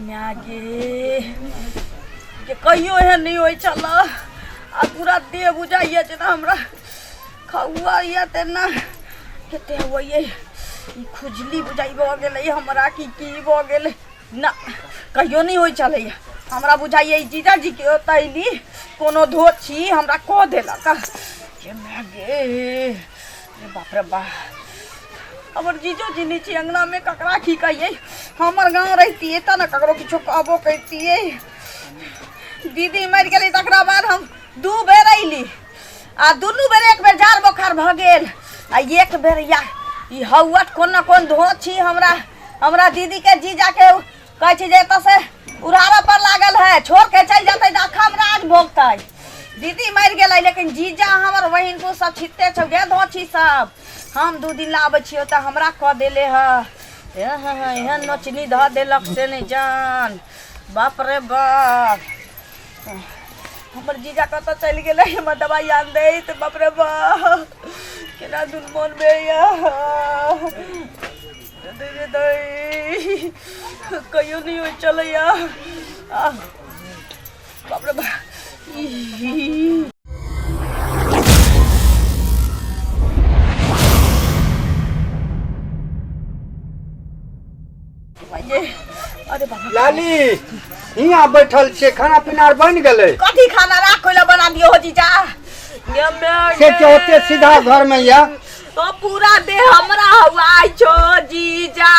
मैगे के कहियो एहन नहीं होई चल आ पूरा देह बुझाइए जेना हमरा खौआ या तेना केते होइए ई खुजली बुझाई भ गेलै हमरा की भ गेलै ना कहियो नहीं होई चलै हमरा बुझाइए जीजा जी के ओतैली कोनो धोछी हमरा कह देलक के मैगे बाप रे बा हमर जीजो जी नीचे अंगना में ककरा की कहिए हमर गाँव रहती त न ककरो किछो कहबो करतिए दीदी मर गेली तकरा बाद हम 2 बेर अइली आ दुनू बेर एक बेर जार बोखार भ गेल आ एक बेर या ई हौवट कोन न कोन धोछी हमरा दीदी के जीजा के कहै छै जे एत से उड़ावा पर लागल है छोड़ के चल जाते दाखम राज भोगतै दीदी मर गेलै लेकिन जीजा हमर बहिन को सब छिते छौ गे धोछी सब हम 2 दिन लाबै छियो त हमरा कह देले ह एहन नोचनी ध देलक से नहीं जान बाप रे बाप हमर जीजा कत चल गेलै हमर दवाई आन दे त बाप रे बाप केना दुन मन में या दे दे कहियो नहीं हो चलैया बाप रे बाप अरे लाली यहाँ बैठल छे खाना पीना बन गए कथी खाना राखोला बना दियो हो जीजा से होते सीधा घर में या तो पूरा देह हमरा हवाई छो जीजा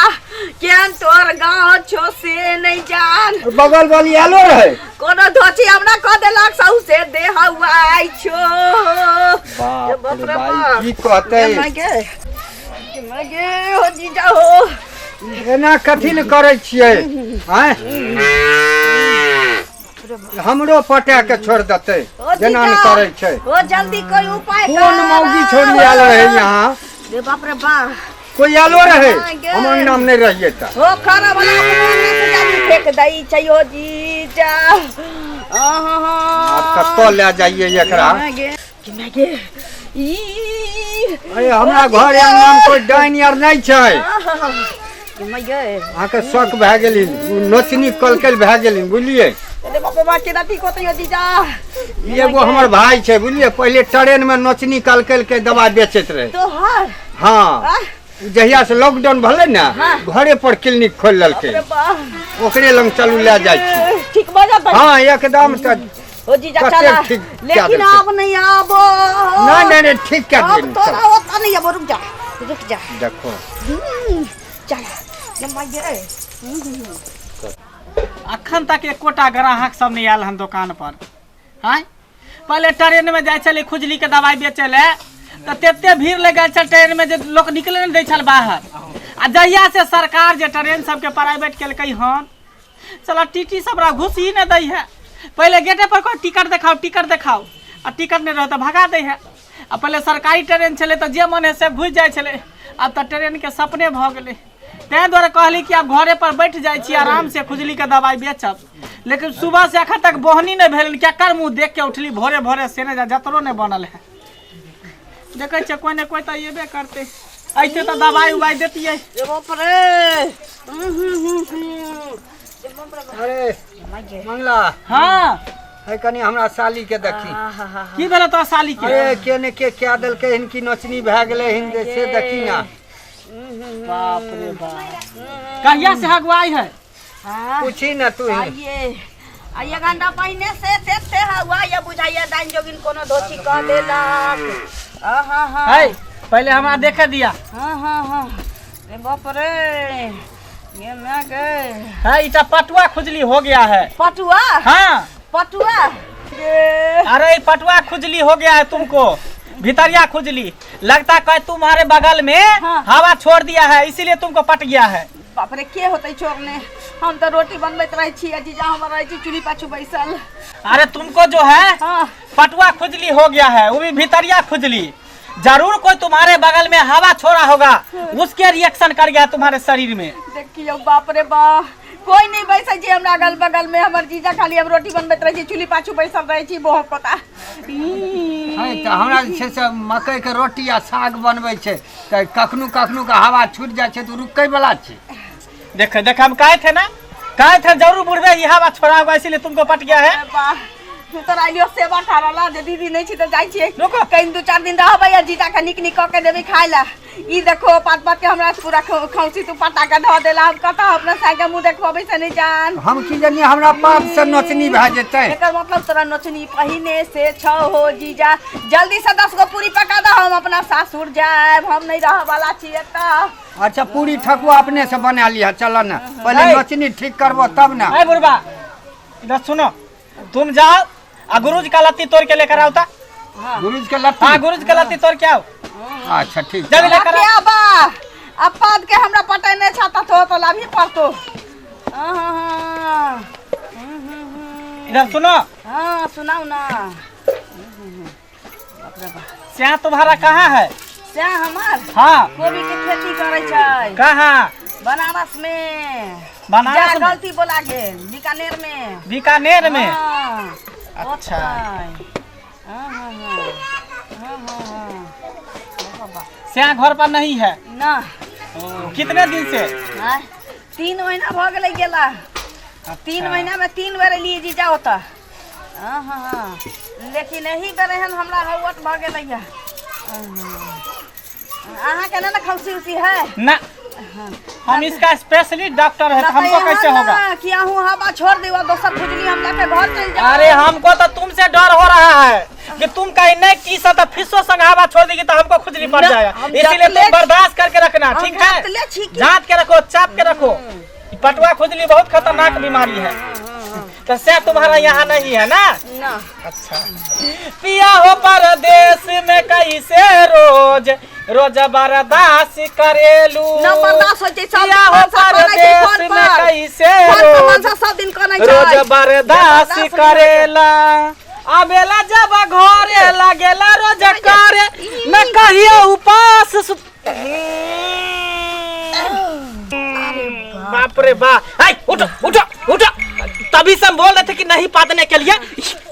केन तोर गांव छो से नहीं जान बगल वाली आलो रहे कोनो धोची हमरा कह देलक सौ से देह हवाई छो बाप रे भाई की कहते मगे हो जीजा हो एना कथी न करे छिए हैं हमरो पटा के छोड़ देते जेना न करे छै ओ जल्दी कोई उपाय कर कौन मौगी छोड़ी आल रहे यहाँ रे बाप रे बा कोई आलो रहे हमर नाम नहीं रहिए त ओ खाना वाला से जानी फेंक दई चाहिए जीजा आप कत्तो ले जाइए एकरा मैगे ई अरे हमरा घर अंगना में कोई डाइन यार नहीं छै आके शक भए गेली नोचनी कलकल भए गेली बुझलिए अरे बाप रे बा केना ठीक होतै जीजा एगो हमर भाई छै बुझलिए पहले ट्रेन में नोचनी कलकल के दवा बेचैत रहे तो हाँ जहिया से लॉकडाउन भले ना घरे पर क्लिनिक खोल ललके ओकरे लंग चलू ले जाय छी ठीक भ जातै हाँ एकदम ओ जीजा चला लेकिन अब नहीं आबो नहीं ठीक कर दे अब तोरा होता नहीं अब रुक जा देखो चल ये अखन तक एकोटा ग्राहक सब नहीं आयल हम दुकान पर हाँ पहले ट्रेन में जाए चले खुजली के दवाई बेचे ले तो तेते भीड़ लगे चल ट्रेन में जो लोग निकले नहीं दे बाहर आ जहिया से सरकार जो ट्रेन सबके प्राइवेट केलकै हन चलो टीटी सब घुस ही नहीं दै है पहले गेटे पर कोई टिकट देखाओ आ टिकट नहीं रहो तो भगा दे है आ पहले सरकारी ट्रेन चले तो जे मन है से घुस जाए चले अब तो ट्रेन के सपने भ गए तै द्वारा कहली कि आप घरे पर बैठ जाए आराम से खुजली के दवाई बेचब लेकिन सुबह से अखन तक बोहनी नहीं भेल क्या कर मुँह देख के उठली भोरे भोरे से नहीं जतरो नहीं बनल है देखे कोई न कोई तो ये करते ऐसे तो दवाई उवाई देती है अरे मंगला हाँ है कनी हमरा साली के देखी की भेल तो साली के अरे केने के क्या दल के इनकी नोचनी भए गेले हिंदे से देखी ना बाप रे बाप कहिया से हगवाई है पूछी ना तू ये घंटा पहले से हुआ ये बुझाइए दाइन जोगिन कोनो धोची कह देलक है पहले हमरा देखे दिया रे बाप रे ये मैं गए है इटा पटुआ खुजली हो गया है पटुआ हाँ पटुआ अरे पटुआ खुजली हो गया है तुमको भितरिया खुजली लगता है तुम्हारे बगल में हवा छोड़ दिया है इसीलिए तुमको पट गया है बाप रे के होते छोड़ने हम तो रोटी बनबैत रहे छी जीजा हम रहे छी चूल्ही पाछू बैसल अरे तुमको जो है पटुआ खुजली हो गया है वो भी भितरिया खुजली जरूर कोई तुम्हारे बगल में हवा छोड़ा होगा उसके रिएक्शन कर गया तुम्हारे शरीर में देखियो बाप रे बा कोई नहीं बैसे जी हमरा अगल बगल में हमर जीजा खाली हम रोटी बनबैत रहे छी चूल्ही पाछू बैसल रहे छी बहुत पता है त हमरा जे से मकई के रोटी आ साग बनबै छै त कखनु कखनु के हवा छूट जाय छै त रुकै वाला छै देख हम कहे थे ना कहे थे जरूर बुढ़वे यह बात छोड़ा होगा इसीलिए तुमको पट गया है। तो राइलियो सेवा करला जे दीदी नहीं छी तो जाई छी रुको। कहीं 2-4 दिन रहबै या जीजा का निक निक के देबे खाय ला। ई देखो पात पात के हमरा पूरा खौसी तू पटा के ध देला। हम कता अपना साइ के मुंह देखबे से नहीं जान। हम की जानी हमरा पाप से नोचनी भए जेतै। एकर मतलब तोरा नोचनी पहिने से छ हो जीजा। जल्दी से 10 गो पूरी पका दो हम अपना सासुर जाएब। हम नहीं रह वाला छी एता। अच्छा पूरी ठकुआ अपने से बना लिया चलो ना पहले नोचनी ठीक करबो तब ना। अरे बुढ़वा इधर सुनो तुम जाओ आ गुरुज का लत्ती तोड़ के लेकर आओ ता। गुरुज के लत्ती। हाँ गुरुज का लत्ती तोड़ के आओ। अच्छा ठीक जल्दी लेकर आओ। बा अब पाद के हमरा पटे नहीं छाता तो लाभी पड़तो। इधर सुनो। हाँ सुनाओ ना। श्याह तुम्हारा कहाँ है? श्याह हमार हाँ गोभी के खेती करे छै। कहाँ? बनारस में। बनारस में? गलती बोला गेल बीकानेर में। बीकानेर में? हाँ, अच्छा। श्याह घर पर नहीं है ना। कितने दिन से? 3 महीना भ गेलै गेला। 3 महीना में 3 बार लिए जी जाओ त। लेकिन यही बेर एहन हमरा हौवट भ गेलै है। अहाँ के ना खौसी उसी है ना। हम इसका स्पेशलिस्ट डॉक्टर है तो हमको कैसे होगा? कि आहू हवा छोड़ देवा दोसर खुजली हम लेके घर चल जाओ। अरे हमको तो तुमसे डर हो रहा है कि तुम कहीं नहीं की सकता फिसो संग हवा छोड़ देगी तो हमको खुजली पड़ जाएगा। इसीलिए तुम बर्दाश्त करके रखना ठीक है। जांच के रखो चाप के रखो। पटुआ खुजली बहुत खतरनाक बीमारी है। तो से तुम्हारा यहाँ नहीं है ना? अच्छा पिया हो परदेश में कैसे रोज रोज बर्दाश्त करेलू। पिया हो परदेश में कैसे रोज बर्दाश्त करेला। आबेला जब घरे लगेला रोज करे न कहियो उपास बाप रे बाप। उठो उठो उठो। तभी से हम बोल रहे थे कि नहीं पातने के लिए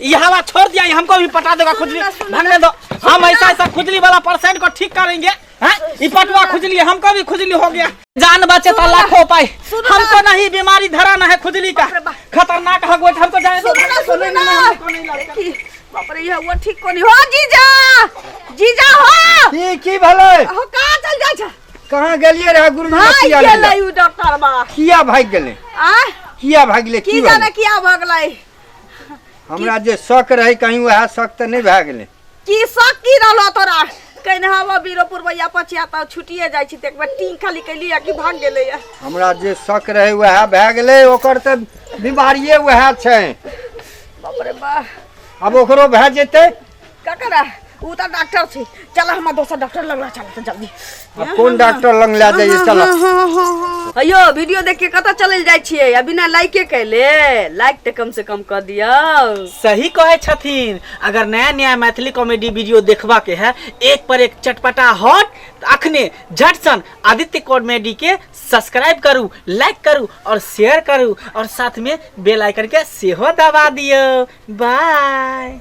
ये हवा छोड़ दिया। हमको भी पटा देगा खुजली भागने दो। हम ऐसा खुजली वाला परसेंट को ठीक करेंगे। ये पटुआ खुजली हमको भी खुजली हो गया। जान बचे तो लाखों पाए। हमको नहीं बीमारी धरा ना है खुजली का खतरनाक है। हमको जाने दो। बाप रे ये वो ठीक कोनी हो जीजा। जीजा हो की भले हो कहां चल जाय छ? कहां गेलिए रे गुरुजी किया गेलै उ डॉक्टर बा किया भाग गेलै? किया भाग गेलै? की जाने किया भाग गेलै? हमरा जे शक रहे कहीं वह शक त नहीं भाग गेलै। की शक की रहलो तोरा? कहीं हवा बीरोपुर भैया पछिया त छुटिए जाय छी त एक बार टी खाली कैलिया कि भाग गेलै या। हमरा जे शक रहे वह भाग गेलै। ओकर त बीमारिये वह छै। बाप रे बा अब ओकरो भए जेतै। का करा उ त डॉक्टर छी। चल हम दोसर डॉक्टर लग चल त जल्दी। कौन डॉक्टर लग ले जाइए चलो। अयो वीडियो देख के कत चल जाय छियै? अभी ना लाइक कैले लाइक त कम से कम कर दियो। सही कहे छथिन। अगर नया नया मैथिली कॉमेडी वीडियो देखबा के है एक पर एक चटपटा हॉट अखने झट सन आदित्य कॉमेडी के सब्सक्राइब करू लाइक करू और शेयर करू और साथ में बेल आइकन के सेहो दबा दियो। बाय।